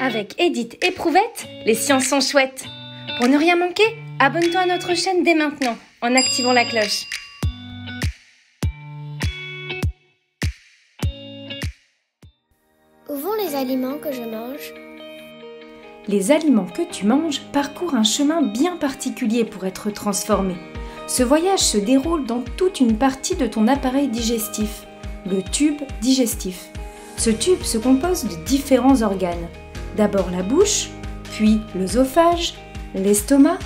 Avec Edith et Prouvette, les sciences sont chouettes. Pour ne rien manquer, abonne-toi à notre chaîne dès maintenant en activant la cloche. Où vont les aliments que je mange? Les aliments que tu manges parcourent un chemin bien particulier pour être transformés. Ce voyage se déroule dans toute une partie de ton appareil digestif, le tube digestif. Ce tube se compose de différents organes. D'abord la bouche, puis l'œsophage, l'estomac,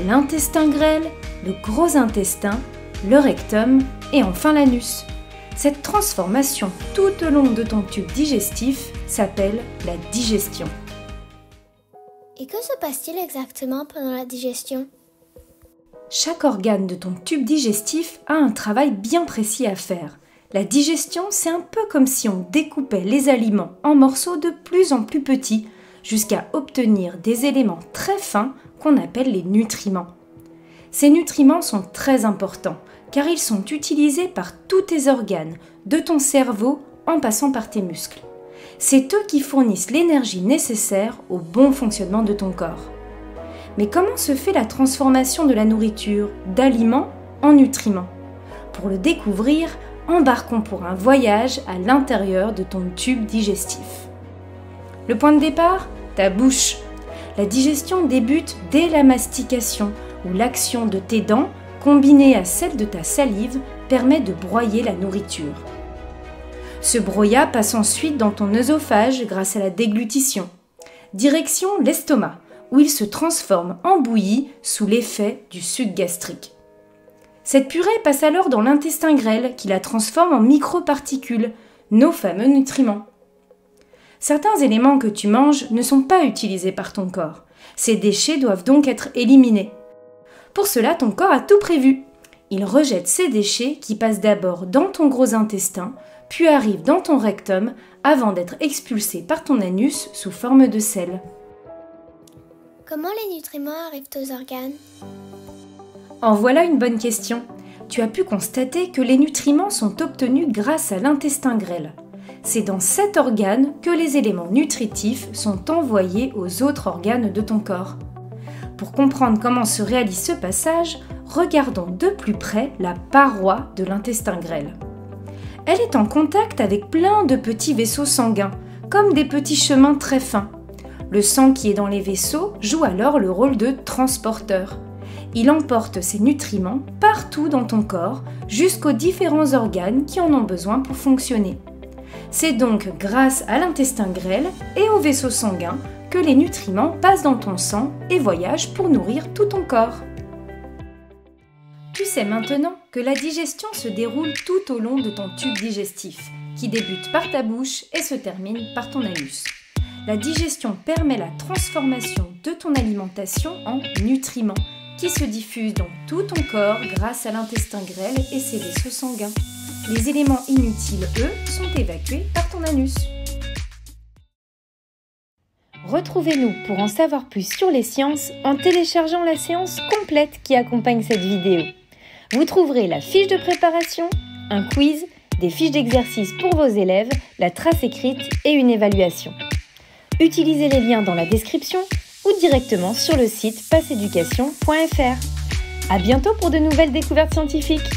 l'intestin grêle, le gros intestin, le rectum et enfin l'anus. Cette transformation tout au long de ton tube digestif s'appelle la digestion. Et que se passe-t-il exactement pendant la digestion? Chaque organe de ton tube digestif a un travail bien précis à faire. La digestion, c'est un peu comme si on découpait les aliments en morceaux de plus en plus petits jusqu'à obtenir des éléments très fins qu'on appelle les nutriments. Ces nutriments sont très importants car ils sont utilisés par tous tes organes, de ton cerveau en passant par tes muscles. C'est eux qui fournissent l'énergie nécessaire au bon fonctionnement de ton corps. Mais comment se fait la transformation de la nourriture, d'aliments en nutriments? Pour le découvrir, embarquons pour un voyage à l'intérieur de ton tube digestif. Le point de départ, ta bouche. La digestion débute dès la mastication, où l'action de tes dents, combinée à celle de ta salive, permet de broyer la nourriture. Ce broyat passe ensuite dans ton œsophage grâce à la déglutition. Direction l'estomac, où il se transforme en bouillie sous l'effet du suc gastrique. Cette purée passe alors dans l'intestin grêle qui la transforme en microparticules, nos fameux nutriments. Certains éléments que tu manges ne sont pas utilisés par ton corps. Ces déchets doivent donc être éliminés. Pour cela, ton corps a tout prévu. Il rejette ces déchets qui passent d'abord dans ton gros intestin, puis arrivent dans ton rectum avant d'être expulsés par ton anus sous forme de sel. Comment les nutriments arrivent aux organes? En voilà une bonne question. Tu as pu constater que les nutriments sont obtenus grâce à l'intestin grêle. C'est dans cet organe que les éléments nutritifs sont envoyés aux autres organes de ton corps. Pour comprendre comment se réalise ce passage, regardons de plus près la paroi de l'intestin grêle. Elle est en contact avec plein de petits vaisseaux sanguins, comme des petits chemins très fins. Le sang qui est dans les vaisseaux joue alors le rôle de transporteur. Il emporte ces nutriments partout dans ton corps, jusqu'aux différents organes qui en ont besoin pour fonctionner. C'est donc grâce à l'intestin grêle et aux vaisseaux sanguins que les nutriments passent dans ton sang et voyagent pour nourrir tout ton corps. Tu sais maintenant que la digestion se déroule tout au long de ton tube digestif, qui débute par ta bouche et se termine par ton anus. La digestion permet la transformation de ton alimentation en nutriments, qui se diffusent dans tout ton corps grâce à l'intestin grêle et ses vaisseaux sanguins. Les éléments inutiles, eux, sont évacués par ton anus. Retrouvez-nous pour en savoir plus sur les sciences en téléchargeant la séance complète qui accompagne cette vidéo. Vous trouverez la fiche de préparation, un quiz, des fiches d'exercice pour vos élèves, la trace écrite et une évaluation. Utilisez les liens dans la description ou directement sur le site passeeducation.fr. À bientôt pour de nouvelles découvertes scientifiques.